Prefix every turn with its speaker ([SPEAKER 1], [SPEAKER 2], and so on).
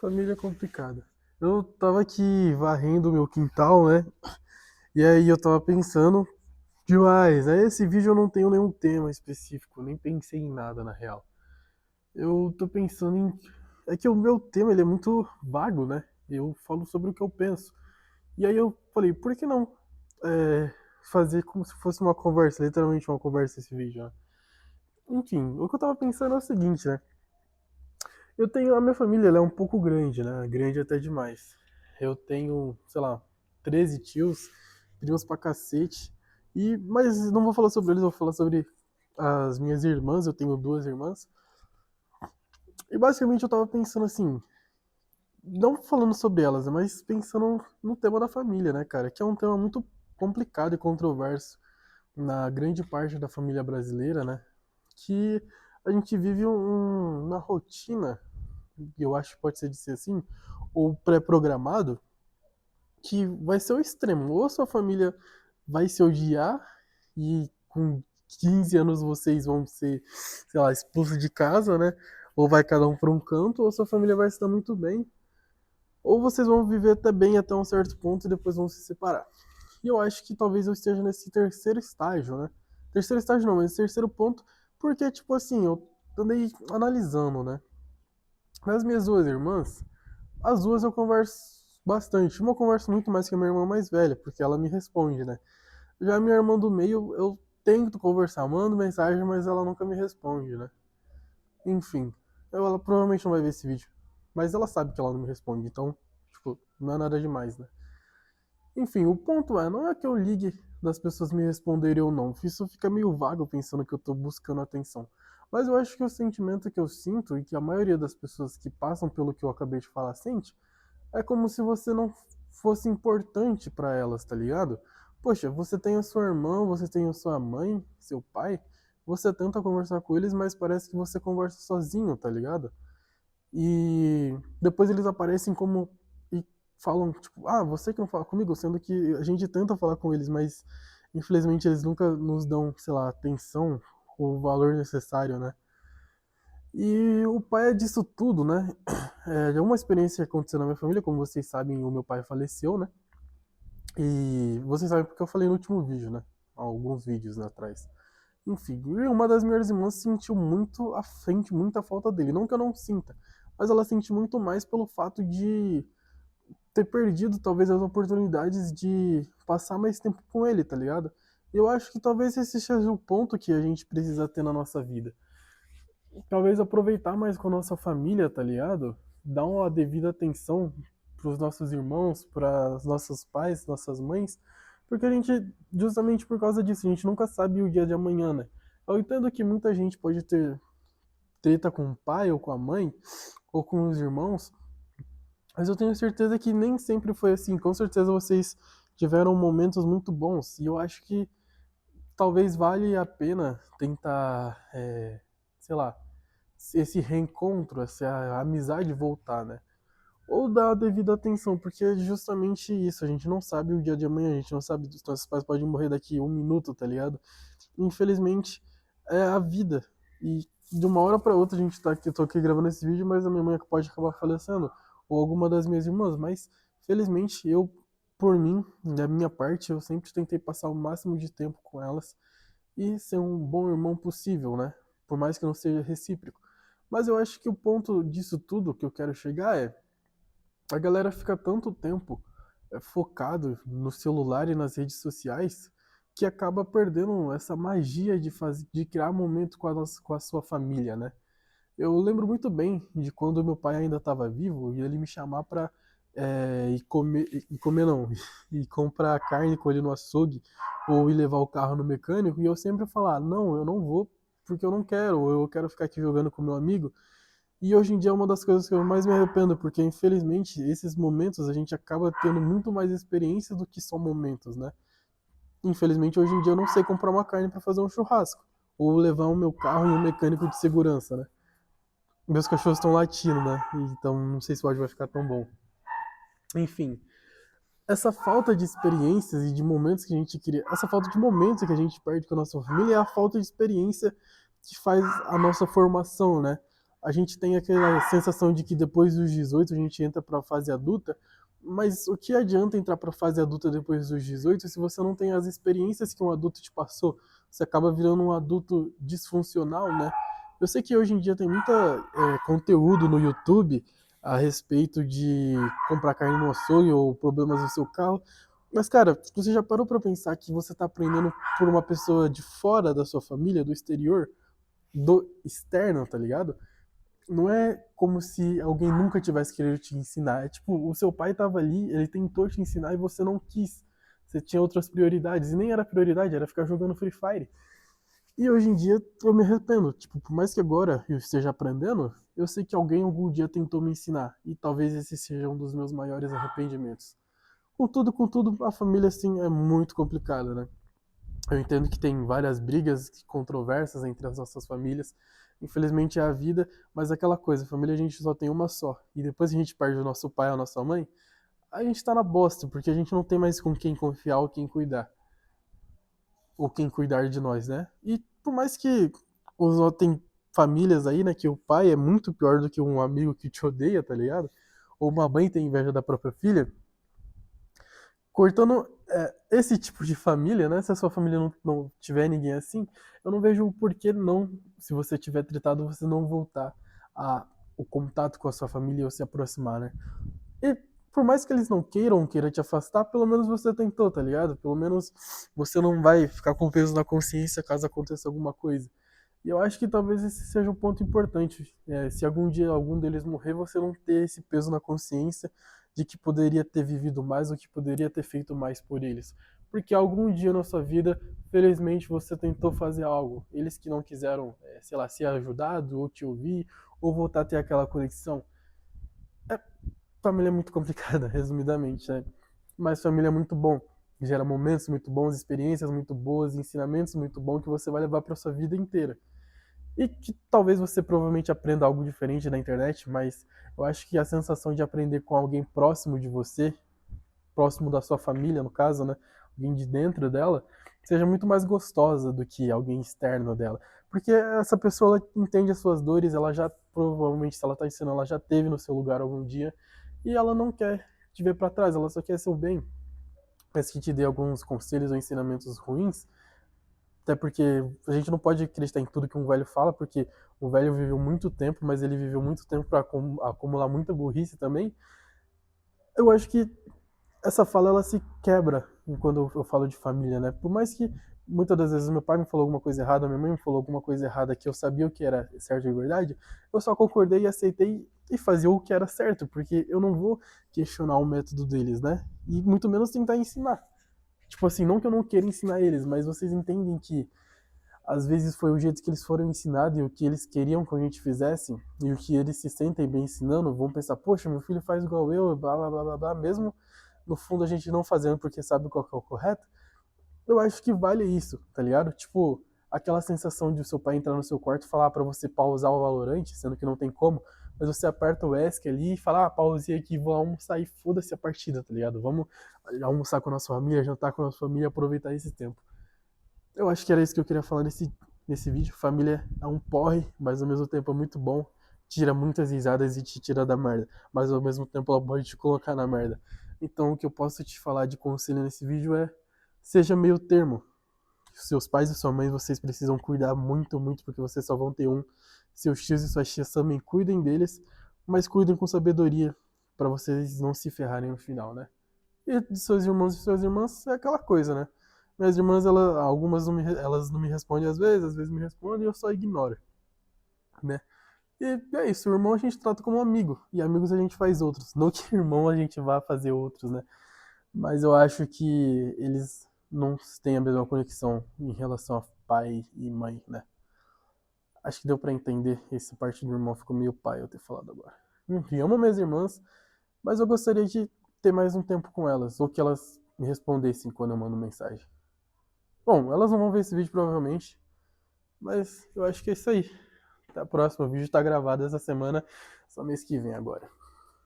[SPEAKER 1] Família é complicada. Eu tava aqui varrendo o meu quintal, né? E aí eu tava pensando demais. Aí esse vídeo eu não tenho nenhum tema específico, nem pensei em nada na real. Eu tô pensando em. É que o meu tema ele é muito vago, né? Eu falo sobre o que eu penso. E aí eu falei, por que não é, fazer como se fosse uma conversa, literalmente uma conversa esse vídeo, né? Enfim, o que eu tava pensando é o seguinte, né? Eu tenho. A minha família ela é um pouco grande, né? Grande até demais. Eu tenho, sei lá, 13 tios, primos pra cacete. Mas não vou falar sobre eles, vou falar sobre as minhas irmãs. Eu tenho duas irmãs. E basicamente eu tava pensando assim, não falando sobre elas, mas pensando no tema da família, né, cara? Que é um tema muito complicado e controverso na grande parte da família brasileira, né? Que a gente vive uma rotina, eu acho que pode ser dizer assim, ou pré-programado, que vai ser o extremo. Ou a sua família vai se odiar e com 15 anos vocês vão ser, sei lá, expulsos de casa, né? Ou vai cada um para um canto, ou sua família vai estar muito bem. Ou vocês vão viver até bem até um certo ponto e depois vão se separar. E eu acho que talvez eu esteja nesse terceiro estágio, né? Terceiro estágio não, mas terceiro ponto, porque, tipo assim, eu andei analisando, né? Nas minhas duas irmãs, as duas eu converso bastante. Uma eu converso muito mais que a minha irmã mais velha, porque ela me responde, né? Já a minha irmã do meio, eu tento conversar, mando mensagem, mas ela nunca me responde, né? Enfim, ela provavelmente não vai ver esse vídeo. Mas ela sabe que ela não me responde, então, tipo, não é nada demais, né? Enfim, o ponto é, não é que eu ligue das pessoas me responderem ou não. Isso fica meio vago pensando que eu tô buscando atenção. Mas eu acho que o sentimento que eu sinto e que a maioria das pessoas que passam pelo que eu acabei de falar sente é como se você não fosse importante pra elas, tá ligado? Poxa, você tem a sua irmã, você tem a sua mãe, seu pai, você tenta conversar com eles, mas parece que você conversa sozinho, tá ligado? E depois eles aparecem como e falam, tipo, ah, você que não fala comigo, sendo que a gente tenta falar com eles, mas infelizmente eles nunca nos dão, sei lá, atenção, o valor necessário, né? E o pai é disso tudo, né? É uma experiência que aconteceu na minha família, como vocês sabem, o meu pai faleceu, né? E vocês sabem porque eu falei no último vídeo, né? Alguns vídeos atrás. Enfim, e uma das minhas irmãs sentiu muito, sente muita falta dele. Não que eu não sinta, mas ela sente muito mais pelo fato de ter perdido talvez as oportunidades de passar mais tempo com ele, tá ligado? Eu acho que talvez esse seja o ponto que a gente precisa ter na nossa vida. Talvez aproveitar mais com a nossa família, tá ligado? Dar uma devida atenção pros nossos irmãos, para os nossos pais, nossas mães, porque a gente, justamente por causa disso, a gente nunca sabe o dia de amanhã, né? Eu entendo que muita gente pode ter treta com o pai ou com a mãe, ou com os irmãos, mas eu tenho certeza que nem sempre foi assim. Com certeza vocês tiveram momentos muito bons, e eu acho que talvez vale a pena tentar, sei lá, esse reencontro, essa amizade voltar, né? Ou dar a devida atenção, porque é justamente isso, a gente não sabe o dia de amanhã, a gente não sabe, os nossos pais podem morrer daqui um minuto, tá ligado? Infelizmente, é a vida. E de uma hora para outra a gente tá aqui, eu tô aqui gravando esse vídeo, mas a minha mãe pode acabar falecendo, ou alguma das minhas irmãs, mas felizmente eu, por mim, da minha parte, eu sempre tentei passar o máximo de tempo com elas e ser um bom irmão possível, né? Por mais que não seja recíproco. Mas eu acho que o ponto disso tudo que eu quero chegar é a galera fica tanto tempo focado no celular e nas redes sociais que acaba perdendo essa magia de criar momento com a sua família, né? Eu lembro muito bem de quando meu pai ainda estava vivo e ele me chamar para ir comer não, e comprar carne com ele no açougue ou ir levar o carro no mecânico e eu sempre falar, não, eu não vou porque eu não quero, ou eu quero ficar aqui jogando com meu amigo. E hoje em dia é uma das coisas que eu mais me arrependo, porque infelizmente esses momentos a gente acaba tendo muito mais experiência do que só momentos, né? Infelizmente hoje em dia eu não sei comprar uma carne para fazer um churrasco, ou levar o meu carro em um mecânico de segurança, né? Meus cachorros estão latindo, né? Então não sei se o áudio vai ficar tão bom. Enfim, essa falta de experiências e de momentos que a gente queria, essa falta de momentos que a gente perde com a nossa família é a falta de experiência que faz a nossa formação, né? a gente tem aquela sensação de que depois dos 18 a gente entra para a fase adulta, mas o que adianta entrar para a fase adulta depois dos 18 se você não tem as experiências que um adulto te passou? Você acaba virando um adulto disfuncional, né? Eu sei que hoje em dia tem muita conteúdo no YouTube a respeito de comprar carne no açougue ou problemas no seu carro, mas, cara, você já parou pra pensar que você tá aprendendo por uma pessoa de fora da sua família, do exterior, do externo, tá ligado? Não é como se alguém nunca tivesse querido te ensinar. É tipo, o seu pai tava ali, ele tentou te ensinar e você não quis. Você tinha outras prioridades. E nem era prioridade, era ficar jogando Free Fire. E hoje em dia eu me arrependo. Tipo, por mais que agora eu esteja aprendendo, eu sei que alguém algum dia tentou me ensinar. E talvez esse seja um dos meus maiores arrependimentos. Contudo, a família, assim, é muito complicada, né? Eu entendo que tem várias brigas controversas entre as nossas famílias. Infelizmente é a vida, mas é aquela coisa, família a gente só tem uma só. E depois que a gente perde o nosso pai ou a nossa mãe, a gente tá na bosta, porque a gente não tem mais com quem confiar ou quem cuidar. Ou quem cuidar de nós, né? E por mais que tem famílias aí, né, que o pai é muito pior do que um amigo que te odeia, tá ligado? Ou uma mãe tem inveja da própria filha, cortando esse tipo de família, né? Se a sua família não tiver ninguém assim, eu não vejo o porquê não, se você tiver tratado, você não voltar o contato com a sua família ou se aproximar, né? E por mais que eles não queiram te afastar, pelo menos você tentou, tá ligado? Pelo menos você não vai ficar com peso na consciência caso aconteça alguma coisa. E eu acho que talvez esse seja um ponto importante. Se algum dia algum deles morrer, você não ter esse peso na consciência de que poderia ter vivido mais ou que poderia ter feito mais por eles. Porque algum dia na sua vida, felizmente, você tentou fazer algo. Eles que não quiseram, sei lá, ser ajudado ou te ouvir ou voltar a ter aquela conexão. Família é muito complicada, resumidamente, né? Mas família é muito bom. Gera momentos muito bons, experiências muito boas, ensinamentos muito bons que você vai levar para sua vida inteira. E que talvez você provavelmente aprenda algo diferente na internet, mas eu acho que a sensação de aprender com alguém próximo de você, próximo da sua família, no caso, né? Alguém de dentro dela, seja muito mais gostosa do que alguém externo dela. Porque essa pessoa ela entende as suas dores, ela já provavelmente, se ela está ensinando, ela já teve no seu lugar algum dia, e ela não quer te ver para trás, ela só quer seu bem. Mas que te dê alguns conselhos ou ensinamentos ruins, até porque a gente não pode acreditar em tudo que um velho fala, porque o velho viveu muito tempo, mas ele viveu muito tempo para acumular muita burrice também. Eu acho que essa fala ela se quebra quando eu falo de família, né? Por mais que muitas das vezes meu pai me falou alguma coisa errada, minha mãe me falou alguma coisa errada que eu sabia o que era certo e verdade, eu só concordei e aceitei e fazia o que era certo, porque eu não vou questionar o método deles, né? E muito menos tentar ensinar. Tipo assim, não que eu não queira ensinar eles, mas vocês entendem que às vezes foi o jeito que eles foram ensinados e o que eles queriam que a gente fizesse e o que eles se sentem bem ensinando, vão pensar, poxa, meu filho faz igual eu, blá blá blá blá blá, mesmo no fundo a gente não fazendo porque sabe qual que é o correto. Eu acho que vale isso, tá ligado? Tipo, aquela sensação de o seu pai entrar no seu quarto e falar pra você pausar o Valorant, sendo que não tem como, mas você aperta o ESC ali e fala, pausei aqui, vou almoçar e foda-se a partida, tá ligado? Vamos almoçar com a nossa família, jantar com a nossa família, aproveitar esse tempo. Eu acho que era isso que eu queria falar nesse vídeo. Família é um porre, mas ao mesmo tempo é muito bom. Tira muitas risadas e te tira da merda. Mas ao mesmo tempo ela pode te colocar na merda. Então o que eu posso te falar de conselho nesse vídeo é: seja meio termo. Seus pais e sua mãe vocês precisam cuidar muito, muito, porque vocês só vão ter um. Seus tios e suas tias também cuidem deles, mas cuidem com sabedoria, para vocês não se ferrarem no final, né? E de seus irmãos e suas irmãs é aquela coisa, né? Minhas irmãs, algumas elas não me respondem às vezes me respondem e eu só ignoro, né? E é isso, o irmão a gente trata como amigo, e amigos a gente faz outros. Não que irmão a gente vá fazer outros, né? Mas eu acho que eles não têm a mesma conexão em relação a pai e mãe, né? Acho que deu pra entender, essa parte do irmão ficou meio pai eu ter falado agora. E amo minhas irmãs, mas eu gostaria de ter mais um tempo com elas, ou que elas me respondessem quando eu mando mensagem. Bom, elas não vão ver esse vídeo provavelmente, mas eu acho que é isso aí. Até a próxima. O vídeo tá gravado essa semana, só mês que vem agora.